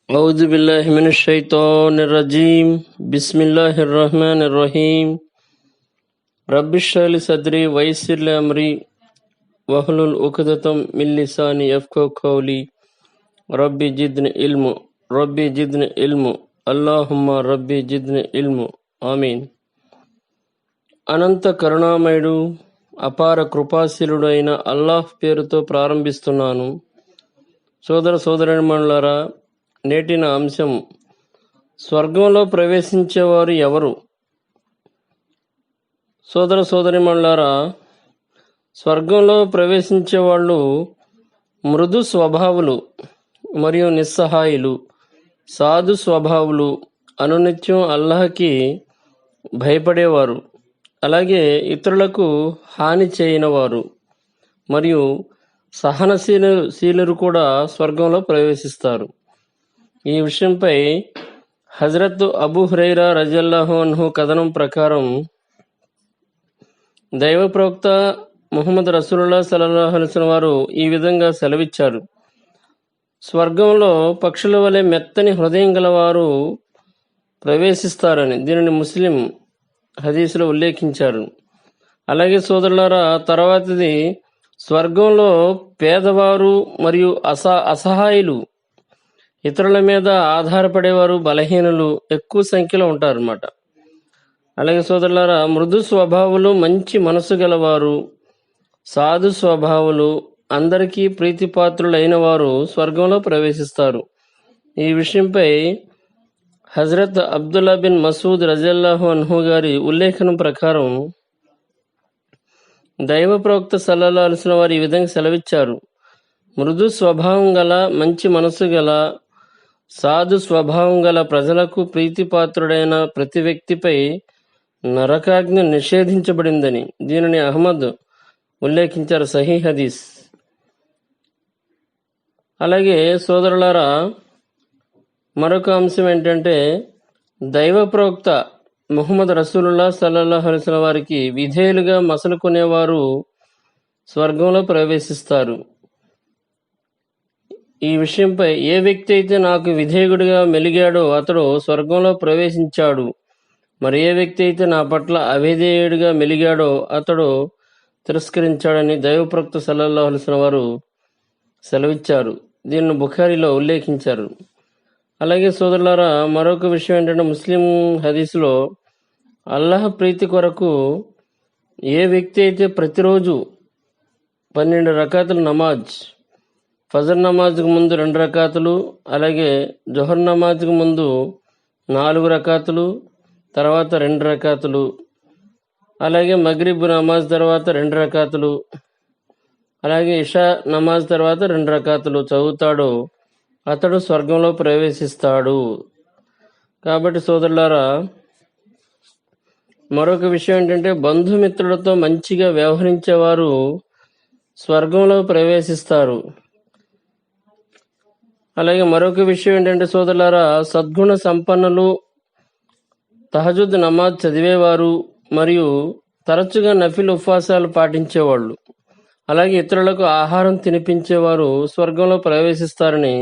أعوذ بالله من الشيطان الرجيم بسم الله الرحمن الرحيم رب اشرح لي صدري ويسر لي أمري واحلل عقدة من لساني يفقهوا قولي ربي زدني علم اللهم ربي زدني علم ఆమీన్. అనంత కరుణామయుడు అపార కృపాశీలుడు అయిన అల్లాహ్ పేరుతో ప్రారంభిస్తున్నాను. సోదర సోదరీమణులారా, నేటి నా అంశం స్వర్గంలో ప్రవేశించేవారు ఎవరు? సోదర సోదరీమణులారా, స్వర్గంలో ప్రవేశించే వాళ్ళు మృదు స్వభావులు మరియు నిస్సహాయులు, సాధు స్వభావులు, అనునిత్యం అల్లాహ్కి భయపడేవారు, అలాగే ఇతరులకు హాని చేయనివారు మరియు సహనశీలురు కూడా స్వర్గంలో ప్రవేశిస్తారు. ఈ విషయంపై హజరత్ అబూ హురైరా రజియల్లాహు అన్హు కథనం ప్రకారం దైవ ప్రవక్త ముహమ్మద్ రసూలుల్లాహ్ సల్లల్లాహు అలైహి వసల్లం వారు ఈ విధంగా సెలవిచ్చారు: స్వర్గంలో పక్షుల వలె మెత్తని హృదయం గలవారు ప్రవేశిస్తారని. దీనిని ముస్లిం హదీసులో ఉల్లేఖించారు. అలాగే సోదరులారా, తర్వాతది స్వర్గంలో పేదవారు మరియు అసహాయులు, ఇతరుల మీద ఆధారపడేవారు, బలహీనులు ఎక్కువ సంఖ్యలో ఉంటారన్నమాట. అలాగే సోదరులారా, మృదు స్వభావులు, మంచి మనసు గలవారు, సాధు స్వభావులు, అందరికీ ప్రీతిపాత్రులైన వారు స్వర్గంలో ప్రవేశిస్తారు. ఈ విషయంపై హజరత్ అబ్దుల్లా బిన్ మసూద్ రజియల్లాహు అన్హు గారి ఉల్లేఖనం ప్రకారం దైవ ప్రవక్త సల్లల్లాహు అలైహి వసల్లం వారు ఈ విధంగా సెలవిచ్చారు: మృదు స్వభావం గల, మంచి మనసు గల, సాధు స్వభావం గల ప్రజలకు ప్రీతిపాత్రుడైన ప్రతి వ్యక్తిపై నరకాగ్ని నిషేధించబడిందని. దీనిని అహ్మద్ ఉల్లేఖించారు, సహీ హదీస్. అలాగే సోదరులారా, మరొక అంశం ఏంటంటే, దైవ ప్రవక్త ముహమ్మద్ రసూలుల్లాహ్ సల్లల్లాహు అలైహి వసల్లం వారికి విధేయులుగా మసలుకునేవారు స్వర్గంలో ప్రవేశిస్తారు. ఈ విషయంపై ఏ వ్యక్తి అయితే నాకు విధేయుడిగా మెలిగాడో అతడు స్వర్గంలో ప్రవేశించాడు, మరి ఏ వ్యక్తి అయితే నా పట్ల అవిధేయుడిగా మెలిగాడో అతడు తిరస్కరించాడని దైవ ప్రవక్త సల్లల్లాహు అలైహి వసల్లం వారు సెలవిచ్చారు. దీనిని బుఖారీలో ఉల్లేఖించారు. అలాగే సోదరులారా, మరొక విషయం ఏంటంటే, ముస్లిం హదీసులో అల్లాహ్ ప్రీతి కొరకు ఏ వ్యక్తి అయితే ప్రతిరోజు 12 రకాతుల నమాజ్, ఫజర్ నమాజ్కు ముందు 2 రకాతులు, అలాగే జొహర్ నమాజ్కు ముందు 4 రకాతులు, తర్వాత 2 రకాతులు, అలాగే మగ్రిబ్ నమాజ్ తర్వాత 2 రకాతులు, అలాగే ఇషా నమాజ్ తర్వాత 2 రకాతులు చదువుతాడో అతడు స్వర్గంలో ప్రవేశిస్తాడు. కాబట్టి సోదరులారా, మరొక విషయం ఏంటంటే, బంధుమిత్రులతో మంచిగా వ్యవహరించేవారు స్వర్గంలో ప్రవేశిస్తారు. అలాగే మరొక విషయం ఏంటంటే సోదరులారా, సద్గుణ సంపన్నులు, తహజుద్ నమాజ్ చదివేవారు మరియు తరచుగా నఫిల్ ఉపవాసాలు పాటించేవాళ్ళు, అలాగే ఇతరులకు ఆహారం తినిపించేవారు స్వర్గంలో ప్రవేశిస్తారని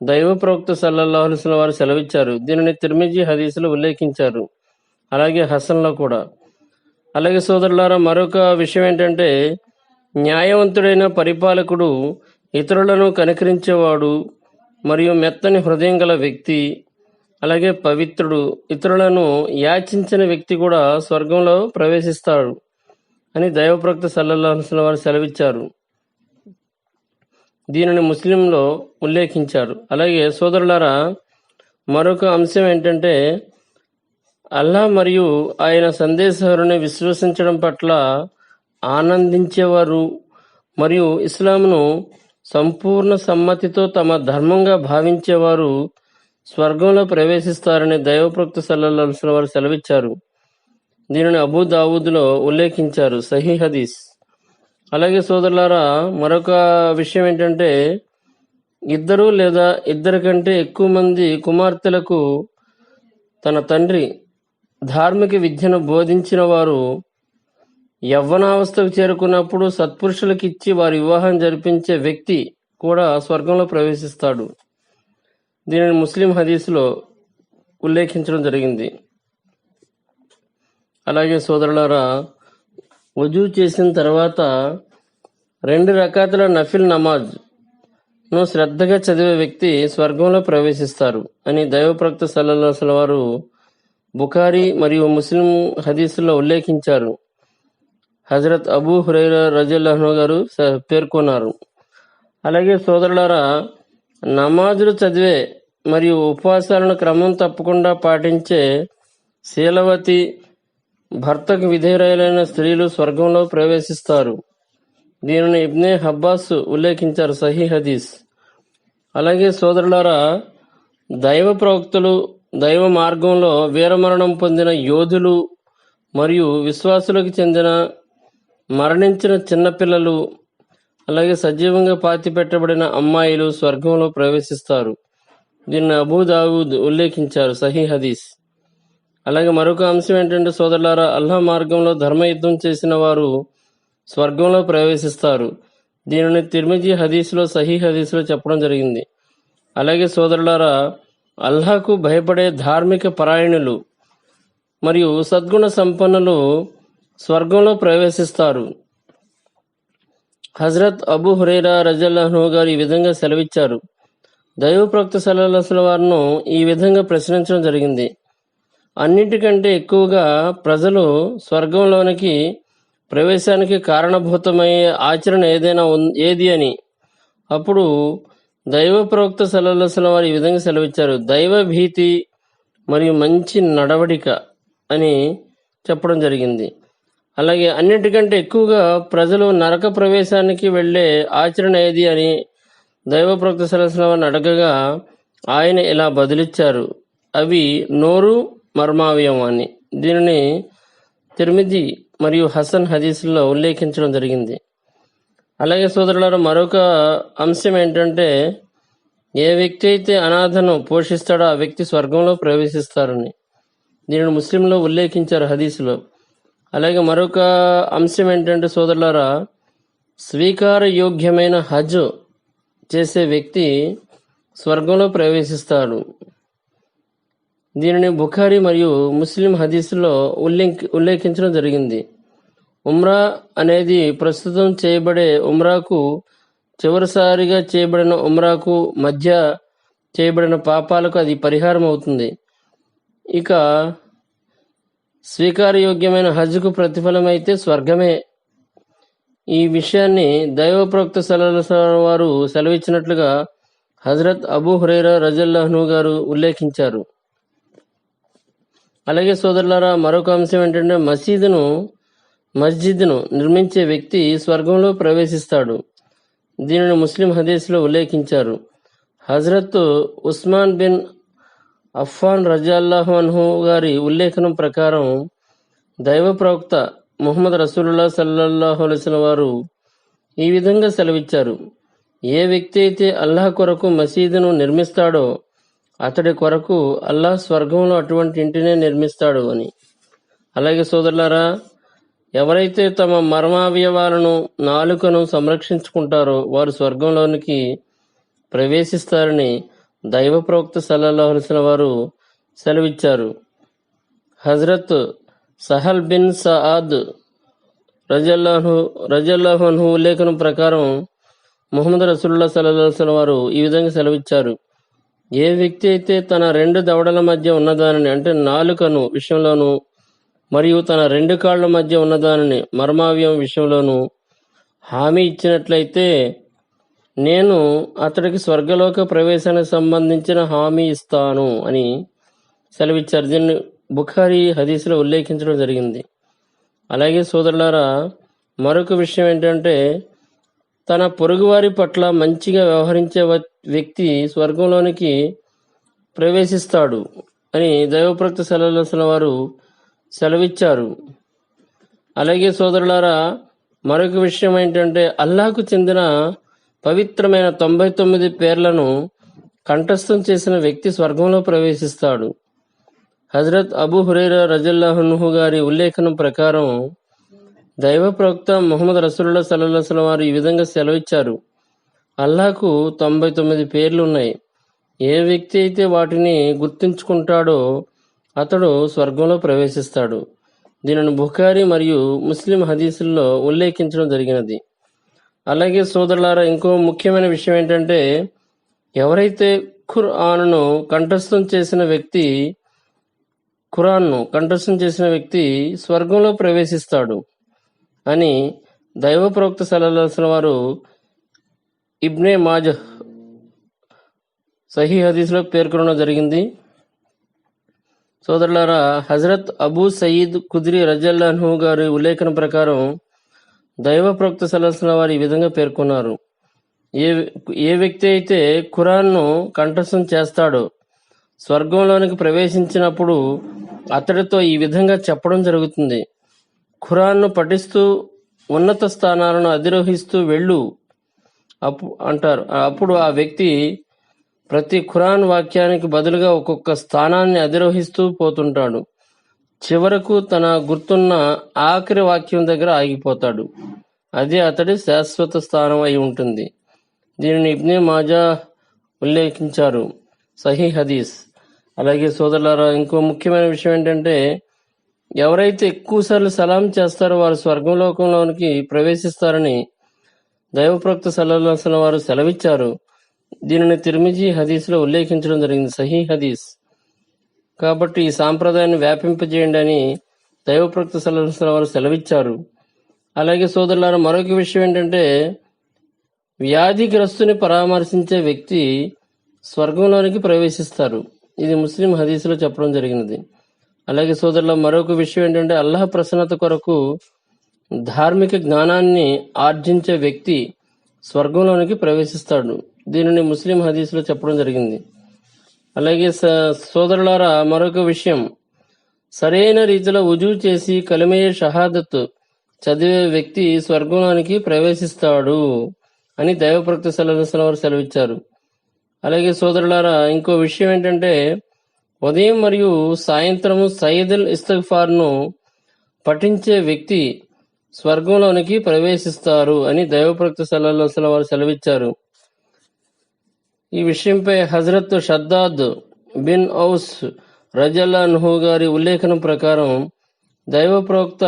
దైవ ప్రవక్త సల్లల్లాహు అలైహి వసల్లం వారు సెలవిచ్చారు. దీనిని తిర్మిజీ హదీసులో ఉల్లేఖించారు, అలాగే హసన్లో కూడా. అలాగే సోదరులారా, మరొక విషయం ఏంటంటే, న్యాయవంతుడైన పరిపాలకుడు, ఇతరులను కనికరించేవాడు మరియు మెత్తని హృదయం గల వ్యక్తి, అలాగే పవిత్రుడు, ఇతరులను యాచించిన వ్యక్తి కూడా స్వర్గంలో ప్రవేశిస్తాడు అని దైవ ప్రవక్త సల్లల్లాహు అలైహి వసల్లం వారు సెలవిచ్చారు. దీనిని ముస్లింలో ఉల్లేఖించారు. అలాగే సోదరులారా, మరొక అంశం ఏంటంటే, అల్లాహ్ మరియు ఆయన సందేశహరుని విశ్వసించడం పట్ల ఆనందించేవారు మరియు ఇస్లాంను సంపూర్ణ సమ్మతితో తమ ధర్మంగా భావించేవారు స్వర్గంలో ప్రవేశిస్తారని దైవ ప్రవక్త సల్లల్లాహు అలైహి వసల్లం వారు సెలవిచ్చారు. దీనిని అబూ దావూద్లో ఉల్లేఖించారు, సహీ హదీస్. అలాగే సోదరులారా, మరొక విషయం ఏంటంటే, 2 లేదా 2 కంటే ఎక్కువ మంది కుమార్తెలకు తన తండ్రి ధార్మిక విద్యను బోధించిన వారు యవ్వనావస్థకు చేరుకున్నప్పుడు సత్పురుషులకు ఇచ్చి వారి వివాహం జరిపించే వ్యక్తి కూడా స్వర్గంలో ప్రవేశిస్తాడు. దీనిని ముస్లిం హదీస్లో ఉల్లేఖించడం జరిగింది. అలాగే సోదరులారా, వజూ చేసిన తర్వాత 2 రకాతుల నఫిల్ నమాజ్ను శ్రద్ధగా చదివే వ్యక్తి స్వర్గంలో ప్రవేశిస్తారు అని దైవప్రవక్త సల్లల్లాహు అలైహి వసల్లం వారు బుఖారీ మరియు ముస్లిం హదీసుల్లో ఉల్లేఖించారు. హజరత్ అబూ హురైరా రజియల్లాహు అన్హు గారు పేర్కొన్నారు. అలాగే సోదరులారా, నమాజులు చదివే మరియు ఉపవాసాలను క్రమం తప్పకుండా పాటించే శీలవతి, భర్తకు విధేయులైన స్త్రీలు స్వర్గంలో ప్రవేశిస్తారు. దీనిని ఇబ్నే హబ్బాస్ ఉల్లేఖించారు, సహీ హదీస్. అలాగే సోదరులారా, దైవ ప్రవక్తలు, దైవ మార్గంలో వీరమరణం పొందిన యోధులు మరియు విశ్వాసులకు చెందిన మరణించిన చిన్నపిల్లలు, అలాగే సజీవంగా పాతిపెట్టబడిన అమ్మాయిలు స్వర్గంలో ప్రవేశిస్తారు. దీన్ని అబూ దావూద్ ఉల్లేఖించారు, సహీ హదీస్. అలాగే మరొక అంశం ఏంటంటే సోదరులారా, అల్లాహ్ మార్గంలో ధర్మయుద్ధం చేసిన వారు స్వర్గంలో ప్రవేశిస్తారు. దీనిని తిర్మిజీ హదీస్లో, సహీ హదీస్లో చెప్పడం జరిగింది. అలాగే సోదరులారా, అల్లాహకు భయపడే ధార్మిక పరాయణులు మరియు సద్గుణ సంపన్నులు స్వర్గంలో ప్రవేశిస్తారు. హజరత్ అబూ హురైరా రజియల్లాహు అన్హు గారు ఈ విధంగా సెలవిచ్చారు. దైవ ప్రవక్త సల్లల్లాహు అలైహి వసల్లం వారిను ఈ విధంగా ప్రశ్నించడం జరిగింది. అన్నిటికంటే ఎక్కువగా ప్రజలు స్వర్గంలోనికి ప్రవేశానికి కారణభూతమయ్యే ఆచరణ ఏది అని. అప్పుడు దైవ ప్రవక్త సల్లల్లాహు అలైహి వసల్లం వారు ఈ విధంగా సెలవిచ్చారు, దైవ భీతి మరియు మంచి నడవడిక అని చెప్పడం జరిగింది. అలాగే అన్నిటికంటే ఎక్కువగా ప్రజలు నరక ప్రవేశానికి వెళ్ళే ఆచరణ ఏది అని దైవ ప్రవక్త సల్లల్లాహు అలైహి వసల్లం వారిని అడగగా ఆయన ఇలా బదులిచ్చారు, అవి నోరు, మర్మావయం అని. దీనిని తిర్మిజీ మరియు హసన్ హదీసుల్లో ఉల్లేఖించడం జరిగింది. అలాగే సోదరులారా, మరొక అంశం ఏంటంటే ఏ వ్యక్తి అయితే అనాథను పోషిస్తాడో ఆ వ్యక్తి స్వర్గంలో ప్రవేశిస్తారని. దీనిని ముస్లింలో ఉల్లేఖించారు హదీసులో. అలాగే మరొక అంశం ఏంటంటే సోదరులారా, స్వీకార యోగ్యమైన హజ్ చేసే వ్యక్తి స్వర్గంలో ప్రవేశిస్తాడు. దీనిని బుఖారీ మరియు ముస్లిం హదీసులో ఉల్లేఖించడం జరిగింది. ఉమ్రా అనేది ప్రస్తుతం చేయబడే ఉమ్రాకు, చివరిసారిగా చేయబడిన ఉమ్రాకు మధ్య చేయబడిన పాపాలకు అది పరిహారం అవుతుంది. ఇక స్వీకారయోగ్యమైన హజ్కు ప్రతిఫలమైతే స్వర్గమే. ఈ విషయాన్ని దైవ ప్రవక్త సల్లల్లాహు అలైహి వసల్లం వారు సెలవిచ్చినట్లుగా హజరత్ అబూ హురైరా రజియల్లాహు అన్హు గారు ఉల్లేఖించారు. అలాగే సోదరులారా, మరొక అంశం ఏంటంటే మస్జిద్ను నిర్మించే వ్యక్తి స్వర్గంలో ప్రవేశిస్తాడు. దీనిని ముస్లిం హదీస్లో ఉల్లేఖించారు. హజరత్ ఉస్మాన్ బిన్ అఫ్ఫాన్ రజియల్లాహు అన్హు గారి ఉల్లేఖనం ప్రకారం దైవ ప్రవక్త ముహమ్మద్ రసూలుల్లాహ్ సల్లల్లాహు అలైహి వసల్లం వారు ఈ విధంగా సెలవిచ్చారు, ఏ వ్యక్తి అయితే అల్లాహ్ కొరకు మసీదును నిర్మిస్తాడో అతడి కొరకు అల్లాహ్ స్వర్గంలో అటువంటి ఇంటినే నిర్మిస్తాడు అని. అలాగే సోదరులారా, ఎవరైతే తమ మర్మావయవాలను, నాలుకను సంరక్షించుకుంటారో వారు స్వర్గంలోనికి ప్రవేశిస్తారని దైవ ప్రవక్త సల్లల్లాహు అలైహి వసల్లం వారు సెలవిచ్చారు. హజరత్ సహల్ బిన్ సఆద్ రజియల్లాహు అన్హు ఉల్లేఖనం ప్రకారం ముహమ్మద్ రసూలుల్లాహ్ సల్లల్లాహు అలైహి వసల్లం వారు ఈ విధంగా సెలవిచ్చారు, ఏ వ్యక్తి అయితే తన 2 దవడల మధ్య ఉన్నదానిని, అంటే నాలుకను విషయంలోను మరియు తన 2 కాళ్ల మధ్య ఉన్నదానిని, మర్మావయం విషయంలోను హామీ ఇచ్చినట్లయితే నేను అతడికి స్వర్గలోక ప్రవేశానికి సంబంధించిన హామీ ఇస్తాను అని సెలవిచ్చారు. దీన్ని బుఖారీ హదీసులో ఉల్లేఖించడం జరిగింది. అలాగే సోదరులారా, మరొక విషయం ఏంటంటే తన పొరుగువారి పట్ల మంచిగా వ్యవహరించే వ్యక్తి స్వర్గంలోనికి ప్రవేశిస్తాడు అని దైవప్రవక్త సల్లల్లాహు అలైహి వసల్లం వారు సెలవిచ్చారు. అలాగే సోదరులారా, మరొక విషయం ఏంటంటే అల్లాహకు చెందిన పవిత్రమైన 99 పేర్లను కంఠస్థం చేసిన వ్యక్తి స్వర్గంలో ప్రవేశిస్తాడు. హజరత్ అబూ హురైరా రజియల్లాహు అన్హు గారి ఉల్లేఖనం ప్రకారం దైవ ప్రవక్త ముహమ్మద్ రసూలుల్లాహ్ సల్లల్లాహు అలైహి వసల్లం వారు ఈ విధంగా సెలవిచ్చారు, అల్లాహకు 99 పేర్లు ఉన్నాయి. ఏ వ్యక్తి అయితే వాటిని గుర్తుంచుకుంటాడో అతడు స్వర్గంలో ప్రవేశిస్తాడు. దీనిని బుఖారీ మరియు ముస్లిం హదీసుల్లో ఉల్లేఖించడం జరిగినది. అలాగే సోదరులారా, ఇంకో ముఖ్యమైన విషయం ఏంటంటే, ఎవరైతే ఖురాన్ను కంఠస్థం చేసిన వ్యక్తి స్వర్గంలో ప్రవేశిస్తాడు అని దైవ ప్రవక్త సల్లల్లాహు అలైహి వసల్లం వారు ఇబ్నే మాజహ్ సహీ హదీస్లో పేర్కొనడం జరిగింది. సోదరులారా, హజరత్ అబూ సయీద్ ఖుద్రీ రజల్లాహు అన్హు గారి ఉల్లేఖన ప్రకారం దైవ ప్రవక్త సల్లల్లాహు అలైహి వసల్లం వారు ఈ విధంగా పేర్కొన్నారు: ఏ వ్యక్తి అయితే ఖురాన్ను కంఠస్థం చేస్తాడో స్వర్గంలోనికి ప్రవేశించినప్పుడు అతడితో ఈ విధంగా చెప్పడం జరుగుతుంది: ఖురాన్ను పఠిస్తూ ఉన్నత స్థానాలను అధిరోహిస్తూ వెళ్ళు అంటారు. అప్పుడు ఆ వ్యక్తి ప్రతి ఖురాన్ వాక్యానికి బదులుగా ఒక్కొక్క స్థానాన్ని అధిరోహిస్తూ పోతుంటాడు. చివరకు తన గుర్తున్న ఆఖరి వాక్యం దగ్గర ఆగిపోతాడు. అదే అతడి శాశ్వత స్థానం అయి ఉంటుంది. దీనిని ఇబ్నే మాజా ఉల్లేఖించారు, సహీ హదీస్. అలాగే సోదరులారా, ఇంకో ముఖ్యమైన విషయం ఏంటంటే, ఎవరైతే ఎక్కువసార్లు సలాం చేస్తారో వారు స్వర్గంలోకంలోనికి ప్రవేశిస్తారని దైవ ప్రవక్త సల్లల్లాహు అలైహి వసల్లం వారు సెలవిచ్చారు. దీనిని తిర్మిజీ హదీస్లో ఉల్లేఖించడం జరిగింది, సహీ హదీస్. కాబట్టి ఈ సాంప్రదాయాన్ని వ్యాపింపజేయండి అని దైవ ప్రవక్త సల్లల్లాహు అలైహి వసల్లం వారు సెలవిచ్చారు. అలాగే సోదరులారా, మరొక విషయం ఏంటంటే, వ్యాధిగ్రస్తుని పరామర్శించే వ్యక్తి స్వర్గంలోనికి ప్రవేశిస్తారు. ఇది ముస్లిం హదీసులో చెప్పడం జరిగినది. అలాగే సోదరుల, మరొక విషయం ఏంటంటే, అల్లాహ్ ప్రసన్నత కొరకు ధార్మిక జ్ఞానాన్ని ఆర్జించే వ్యక్తి స్వర్గంలోనికి ప్రవేశిస్తాడు. దీనిని ముస్లిం హదీసులో చెప్పడం జరిగింది. అలాగే సోదరులారా, మరొక విషయం, సరైన రీతిలో వుజూ చేసి కలిమయే షహాదత్ చదివే వ్యక్తి స్వర్గంలోనికి ప్రవేశిస్తాడు అని దైవ ప్రవక్త సల్లల్లాహు అలైహి వసల్లం వారు సెలవిచ్చారు. అలాగే సోదరులారా, ఇంకో విషయం ఏంటంటే, ఉదయం మరియు సాయంత్రము సయ్యదుల్ ఇస్తిగ్ఫార్ను పఠించే వ్యక్తి స్వర్గంలోనికి ప్రవేశిస్తారు అని దైవ ప్రవక్త సల్లల్లాహు అలైహి వసల్లం వారు సెలవిచ్చారు. ఈ విషయంపై హజరత్ షద్దాద్ బిన్ ఔస్ రజల్లాహు అన్హు గారి ఉల్లేఖనం ప్రకారం దైవ ప్రవక్త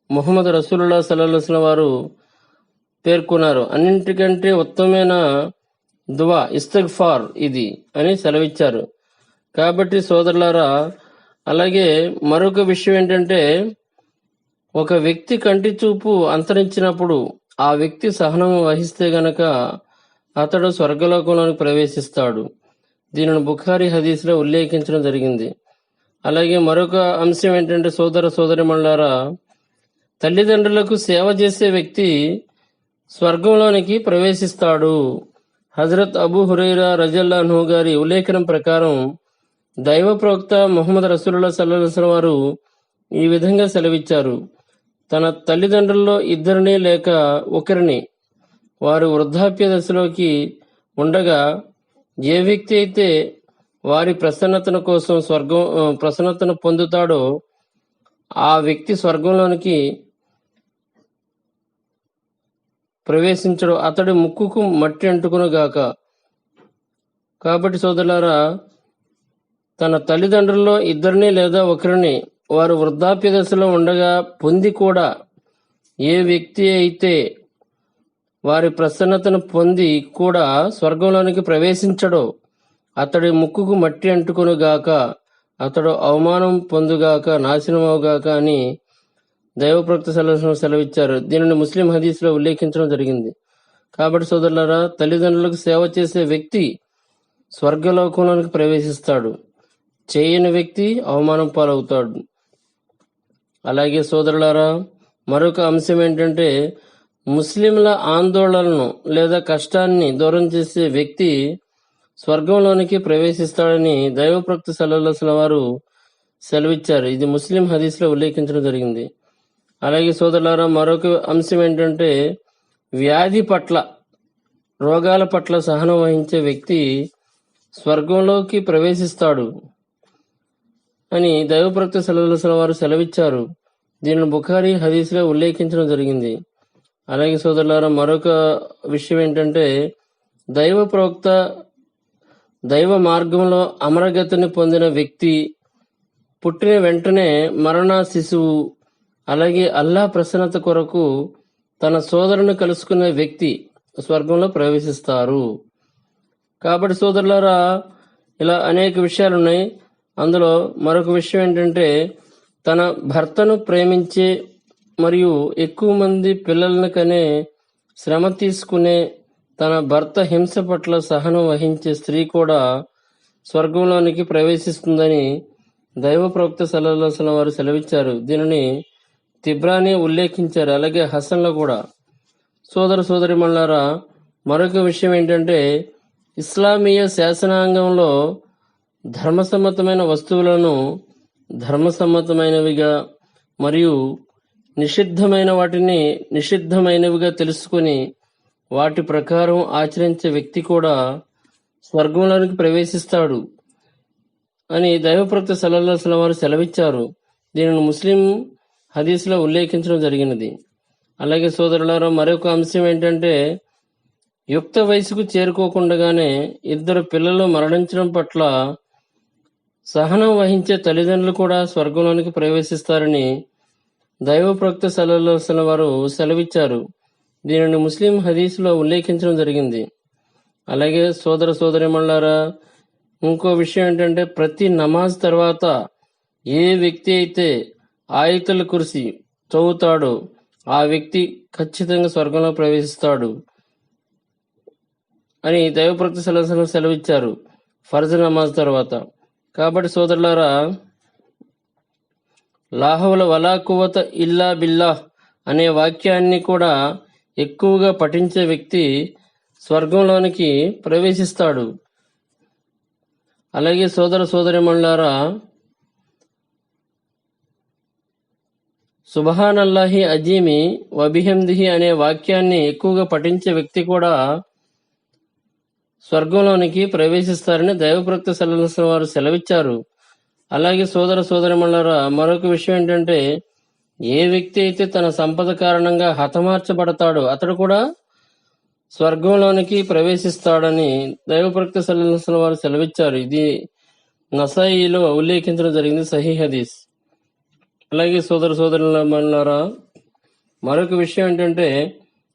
ముహమ్మద్ రసూలుల్లాహ్ సల్లల్లాహు అలైహి వసల్లం వారు పేర్కొన్నారు: అన్నింటికంటే ఉత్తమమైన దువా ఇస్తిగ్ఫార్ ఇది అని సెలవిచ్చారు. కాబట్టి సోదరులారా, అలాగే మరొక విషయం ఏంటంటే, ఒక వ్యక్తి కంటి చూపు అంతరించినప్పుడు ఆ వ్యక్తి సహనం వహిస్తే గనక అతడు స్వర్గలోకంలోకి ప్రవేశిస్తాడు. దీనిని బుఖారీ హదీస్లో ఉల్లేఖించడం జరిగింది. అలాగే మరొక అంశం ఏంటంటే, సోదరిమణులారా, తల్లిదండ్రులకు సేవ చేసే వ్యక్తి స్వర్గంలోనికి ప్రవేశిస్తాడు. హజరత్ అబూ హురైరా రజల్లాహు అన్హు గారి ఉల్లేఖనం ప్రకారం దైవ ప్రవక్త ముహమ్మద్ రసూలుల్లాహ్ సల్లల్లాహు అలైహి వసల్లం వారు ఈ విధంగా సెలవిచ్చారు: తన తల్లిదండ్రుల్లో ఇద్దరిని లేక ఒకరిని వారు వృద్ధాప్య దశలోకి ఉండగా ఏ వ్యక్తి అయితే వారి ప్రసన్నతను పొందుతాడో ఆ వ్యక్తి స్వర్గంలోనికి ప్రవేశించడు, అతడి ముక్కుకు మట్టి అంటుకునుగాక. కాబట్టి సోదరులారా, తన తల్లిదండ్రుల్లో ఇద్దరిని లేదా ఒకరిని వారు వృద్ధాప్య దశలో ఉండగా పొంది కూడా ఏ వ్యక్తి అయితే వారి ప్రసన్నతను పొంది కూడా స్వర్గంలోనికి ప్రవేశించడో అతడి ముక్కుకు మట్టి అంటుకొనుగాక, అతడు అవమానం పొందుగాక, నాశనమవుగాక అని దైవ ప్రవక్త సల్లల్లాహు అలైహి వసల్లం సెలవిచ్చారు. దీనిని ముస్లిం హదీస్లో ఉల్లేఖించడం జరిగింది. కాబట్టి సోదరులారా, తల్లిదండ్రులకు సేవ చేసే వ్యక్తి స్వర్గలోకంలోనికి ప్రవేశిస్తాడు, చేయని వ్యక్తి అవమానం పాలవుతాడు. అలాగే సోదరులారా, మరొక అంశం ఏంటంటే, ముస్లింల ఆందోళనను లేదా కష్టాన్ని దూరం చేసే వ్యక్తి స్వర్గంలోనికి ప్రవేశిస్తాడని దైవ ప్రవక్త సల్లల్లాహు అలైహి వసల్లం వారు సెలవిచ్చారు. ఇది ముస్లిం హదీస్లో ఉల్లేఖించడం జరిగింది. అలాగే సోదరులారా, మరొక అంశం ఏంటంటే, వ్యాధి పట్ల, రోగాల పట్ల సహనం వహించే వ్యక్తి స్వర్గంలోకి ప్రవేశిస్తాడు అని దైవ ప్రవక్త సల్లల్లాహు అలైహి వసల్లం వారు సెలవిచ్చారు. దీనిని బుఖారీ హదీస్లో ఉల్లేఖించడం జరిగింది. అలాగే సోదరులారా, మరొక విషయం ఏంటంటే, దైవ ప్రవక్త దైవ మార్గంలో అమరగతిని పొందిన వ్యక్తి, పుట్టిన వెంటనే మరణ శిశువు, అలాగే అల్లా ప్రసన్నత కొరకు తన సోదరుని కలుసుకునే వ్యక్తి స్వర్గంలో ప్రవేశిస్తారు. కాబట్టి సోదరులారా, ఇలా అనేక విషయాలు ఉన్నాయి. అందులో మరొక విషయం ఏంటంటే, తన భర్తను ప్రేమించే మరియు ఎక్కువ మంది పిల్లలను కనే శ్రమ తీసుకునే, తన భర్త హింస పట్ల సహనం వహించే స్త్రీ కూడా స్వర్గంలోనికి ప్రవేశిస్తుందని దైవ ప్రవక్త సల్లల్లాహు అలైహి వసల్లం వారు సెలవిచ్చారు. దీనిని తిబ్రానీ ఉల్లేఖించారు, అలాగే హసన్లో కూడా. సోదర సోదరిమణులారా, మరొక విషయం ఏంటంటే, ఇస్లామీయ శాసనాంగంలో ధర్మసమ్మతమైన వస్తువులను ధర్మసమ్మతమైనవిగా మరియు నిషిద్ధమైన వాటిని నిషిద్ధమైనవిగా తెలుసుకుని వాటి ప్రకారం ఆచరించే వ్యక్తి కూడా స్వర్గంలోనికి ప్రవేశిస్తాడు అని దైవప్రవక్త సల్లల్లాహు అలైహి వసల్లం వారు సెలవిచ్చారు. దీనిని ముస్లిం హదీస్లో ఉల్లేఖించడం జరిగినది. అలాగే సోదరులారా, మరొక అంశం ఏంటంటే, యుక్త వయసుకు చేరుకోకుండానే ఇద్దరు పిల్లలు మరణించడం పట్ల సహనం వహించే తల్లిదండ్రులు కూడా స్వర్గంలోనికి ప్రవేశిస్తారని దైవ ప్రవక్త సల్లల్లాహు అలైహి వసల్లం వారు సెలవిచ్చారు. దీనిని ముస్లిం హదీస్లో ఉల్లేఖించడం జరిగింది. అలాగే సోదర సోదరిమణులారా, ఇంకో విషయం ఏంటంటే, ప్రతి నమాజ్ తర్వాత ఏ వ్యక్తి అయితే ఆయతుల్ కుర్సీ చదువుతాడో ఆ వ్యక్తి ఖచ్చితంగా స్వర్గంలో ప్రవేశిస్తాడు అని దైవ ప్రవక్త సల్లల్లాహు అలైహి వసల్లం సెలవిచ్చారు ఫర్జ్ నమాజ్ తర్వాత. కాబట్టి సోదరులారా, లా హౌల వలా కువ్వత ఇల్లా బిల్లాహ్ అనే వాక్యాన్ని కూడా ఎక్కువగా పఠించే వ్యక్తి స్వర్గంలోనికి ప్రవేశిస్తాడు. అలాగే సోదర సోదరిమణులారా, సుబ్హానల్లాహి అజీమి వబిహమ్దిహి అనే వాక్యాన్ని ఎక్కువగా పఠించే వ్యక్తి కూడా స్వర్గంలోనికి ప్రవేశిస్తారని దైవప్రవక్త సల్లల్లాహు అలైహి వసల్లం వారు సెలవిచ్చారు. అలాగే సోదర సోదరిమణులారా, మరొక విషయం ఏంటంటే, ఏ వ్యక్తి అయితే తన సంపద కారణంగా హతమార్చబడతాడో అతడు కూడా స్వర్గంలోనికి ప్రవేశిస్తాడని దైవప్రవక్త సల్లల్లాహు అలైహి వసల్లం వారు సెలవిచ్చారు. ఇది నసాయిలో ఉల్లేఖించడం జరిగింది, సహీహ్ హదీస్. అలాగే సోదర సోదరులారా, మరొక విషయం ఏంటంటే,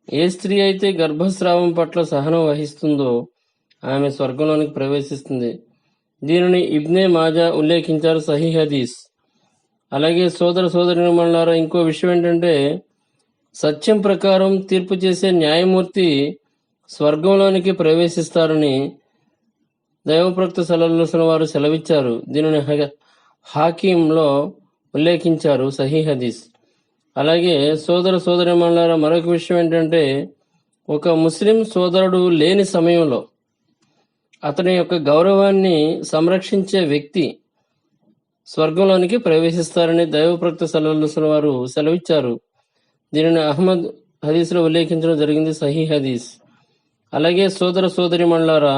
ఏ స్త్రీ అయితే గర్భస్రావం పట్ల సహనం వహిస్తుందో ఆమె స్వర్గంలోనికి ప్రవేశిస్తుంది. దీనిని ఇబ్నే మాజా ఉల్లేఖించారు, సహీహ్ హదీస్. అలాగే సోదర సోదరిమణులారా, ఇంకో విషయం ఏంటంటే, సత్యం ప్రకారం తీర్పు చేసే న్యాయమూర్తి స్వర్గంలోనికి ప్రవేశిస్తారని దైవప్రవక్త సల్లల్లాహు అలైహి వసల్లం వారు సెలవిచ్చారు. దీనిని హాకీంలో ఉల్లేఖించారు, సహీహ్ హదీస్. అలాగే సోదర సోదరిమణులారా, మరొక విషయం ఏంటంటే, ఒక ముస్లిం సోదరుడు లేని సమయంలో అతని యొక్క గౌరవాన్ని సంరక్షించే వ్యక్తి స్వర్గంలోనికి ప్రవేశిస్తారని దైవప్రవక్త సల్లల్లాహు అలైహి వసల్లం వారు సెలవిచ్చారు. దీనిని అహ్మద్ హదీస్లో ఉల్లేఖించడం జరిగింది, సహీహ్ హదీస్. అలాగే సోదర సోదరిమణులారా,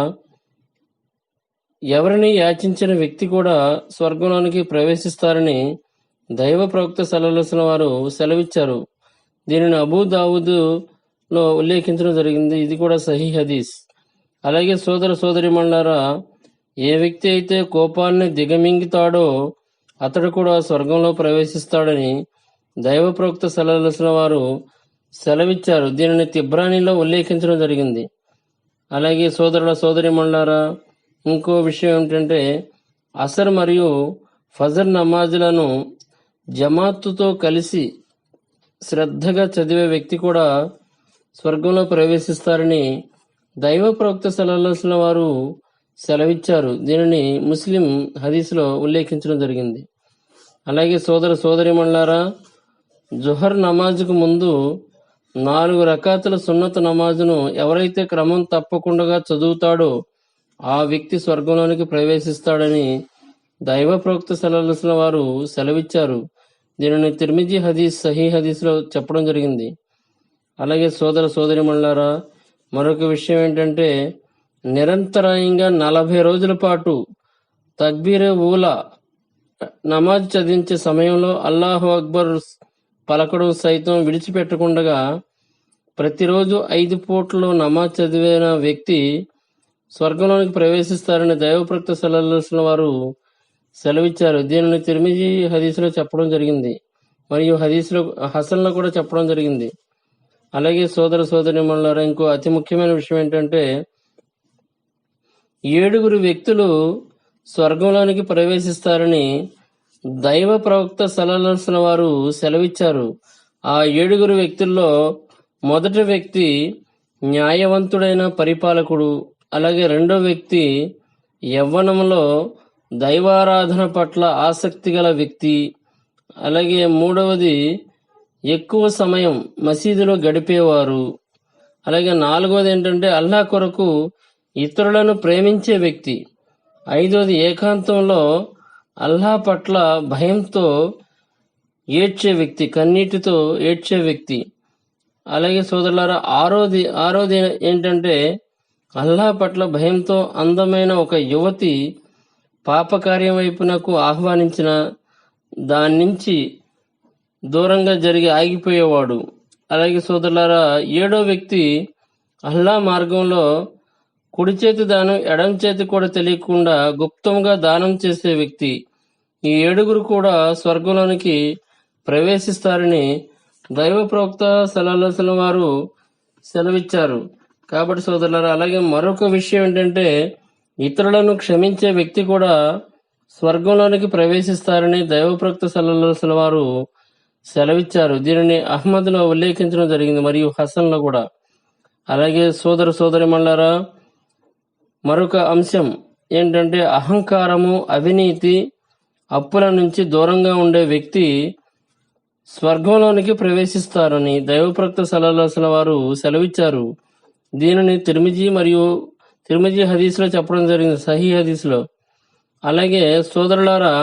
ఎవరిని యాచించిన వ్యక్తి కూడా స్వర్గంలోనికి ప్రవేశిస్తారని దైవ ప్రవక్త సల్లల్లాహు అలైహి వసల్లం వారు సెలవిచ్చారు. దీనిని అబూ దావుద్లో ఉల్లేఖించడం జరిగింది, ఇది కూడా సహీహ్ హదీస్. అలాగే సోదర సోదరిమణులారా, ఏ వ్యక్తి అయితే కోపాన్ని దిగమింగుతాడో అతడు కూడా స్వర్గంలో ప్రవేశిస్తాడని దైవ ప్రవక్త సల్లల్లాహు అలైహి వసల్లం వారు సెలవిచ్చారు. దీనిని తిబ్రానీలో ఉల్లేఖించడం జరిగింది. అలాగే సోదరుల సోదరిమణులారా, ఇంకో విషయం ఏమిటంటే, అసర్ మరియు ఫజర్ నమాజులను జమాతుతో కలిసి శ్రద్ధగా చదివే వ్యక్తి కూడా స్వర్గంలో ప్రవేశిస్తారని దైవ ప్రవక్త సల్లల్లాహు అలైహి వసల్లం వారు సెలవిచ్చారు. దీనిని ముస్లిం హదీస్లో ఉల్లేఖించడం జరిగింది. అలాగే సోదర సోదరిమణులారా, జుహర్ నమాజుకు ముందు 4 రకాతుల సున్నత్ నమాజును ఎవరైతే క్రమం తప్పకుండా చదువుతాడో ఆ వ్యక్తి స్వర్గంలోనికి ప్రవేశిస్తాడని దైవ ప్రవక్త సల్లల్లాహు అలైహి వసల్లం వారు సెలవిచ్చారు. దీనిని తిర్మిజీ హదీస్, సహీహ్ హదీస్లో చెప్పడం జరిగింది. అలాగే సోదర సోదరిమణులారా, మరొక విషయం ఏంటంటే, నిరంతరాయంగా 40 రోజుల పాటు తక్బీరే ఊలా నమాజ్ చదివించే సమయంలో అల్లాహు అక్బర్ పలకడం సైతం విడిచిపెట్టకుండా ప్రతిరోజు 5 పూటలు నమాజ్ చదివిన వ్యక్తి స్వర్గంలోనికి ప్రవేశిస్తారని దైవప్రవక్త సల్లల్లాహు అలైహి వసల్లం వారు సెలవిచ్చారు. దీనిని తిర్మిజీ హదీసులో చెప్పడం జరిగింది, మరియు హదీసులో హసన్లో కూడా చెప్పడం జరిగింది. అలాగే సోదర సోదరీమణులారా, ఇంకో అతి ముఖ్యమైన విషయం ఏంటంటే 7 వ్యక్తులు స్వర్గంలోనికి ప్రవేశిస్తారని దైవ ప్రవక్త సల్లల్లాహు అలైహి వసల్లం వారు సెలవిచ్చారు. ఆ 7 వ్యక్తుల్లో మొదటి వ్యక్తి న్యాయవంతుడైన పరిపాలకుడు. అలాగే రెండో వ్యక్తి యవ్వనంలో దైవారాధన పట్ల ఆసక్తి గల వ్యక్తి. అలాగే మూడవది ఎక్కువ సమయం మసీదులో గడిపేవారు. అలాగే నాలుగవది ఏంటంటే అల్లాహ్ కొరకు ఇతరులను ప్రేమించే వ్యక్తి. ఐదవది ఏకాంతంలో అల్లాహ్ పట్ల భయంతో ఏడ్చే వ్యక్తి, కన్నీటితో ఏడ్చే వ్యక్తి. అలాగే సోదరులారా, ఆరోది ఏంటంటే అల్లాహ్ పట్ల భయంతో అందమైన ఒక యువతి పాపకార్యం వైపునకు ఆహ్వానించిన దాని నుంచి దూరంగా జరిగి ఆగిపోయేవాడు. అలాగే సోదరులారా, 7వ వ్యక్తి అల్లాహ్ మార్గంలో కుడి చేతి దానం ఎడమ చేతి కూడా తెలియకుండా గుప్తంగా దానం చేసే వ్యక్తి. ఈ 7 కూడా స్వర్గంలోనికి ప్రవేశిస్తారని దైవ ప్రవక్త సల్లల్లాహు అలైహి వసల్లం వారు సెలవిచ్చారు. కాబట్టి సోదరులారా, అలాగే మరొక విషయం ఏంటంటే ఇతరులను క్షమించే వ్యక్తి కూడా స్వర్గంలోనికి ప్రవేశిస్తారని దైవ ప్రవక్త సల్లల్లాహు అలైహి వసల్లం వారు సెలవిచ్చారు. దీనిని అహ్మద్లో ఉల్లేఖించడం జరిగింది, మరియు హసన్లో కూడా. అలాగే సోదర సోదరిమణులారా, మరొక అంశం ఏంటంటే అహంకారము, అవినీతి, అప్పుల నుంచి దూరంగా ఉండే వ్యక్తి స్వర్గంలోనికి ప్రవేశిస్తారని దైవప్రవక్త సల్లల్లాహు అలైహి వసల్లం వారు సెలవిచ్చారు. దీనిని తిర్మిజీ హదీస్లో చెప్పడం జరిగింది, సహీ హదీస్లో. అలాగే సోదరులారా,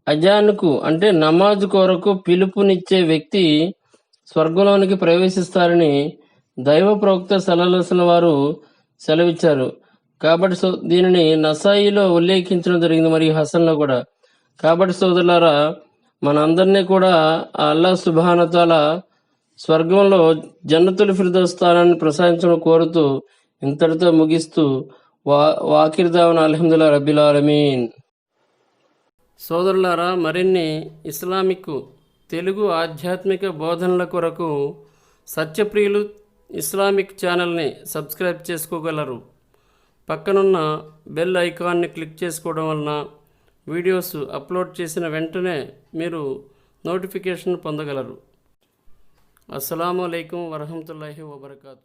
అజాన్కు అంటే నమాజ్ కొరకు పిలుపునిచ్చే వ్యక్తి స్వర్గంలోనికి ప్రవేశిస్తారని దైవ ప్రవక్త సల్లల్లాహు అలైహి వసల్లం వారు సెలవిచ్చారు. కాబట్టి దీనిని నసాయిలో ఉల్లేఖించడం జరిగింది, మరియు హసన్లో కూడా. కాబట్టి సోదరులారా, మనందరినీ కూడా అల్లాహ్ సుబ్హానహు వ తఆలా స్వర్గంలో జన్నతుల్ ఫిర్దౌస్ స్థానాన్ని ప్రసాదించడం కోరుతూ ఇంతటితో ముగిస్తూ వాఖిర్ దావనా అల్హమ్దులిల్లాహి రబ్బిల్ ఆలమీన్. సోదరులారా, మరిన్ని ఇస్లామిక్ తెలుగు ఆధ్యాత్మిక బోధనల కొరకు సత్యప్రియులు ఇస్లామిక్ ఛానల్ని సబ్స్క్రైబ్ చేసుకోగలరు. పక్కనున్న బెల్ ఐకాన్ని క్లిక్ చేసుకోవడం వలన వీడియోస్ అప్లోడ్ చేసిన వెంటనే మీరు నోటిఫికేషన్ పొందగలరు. అస్సలాము అలైకుం వరహమతుల్లాహి వబర్కాతు.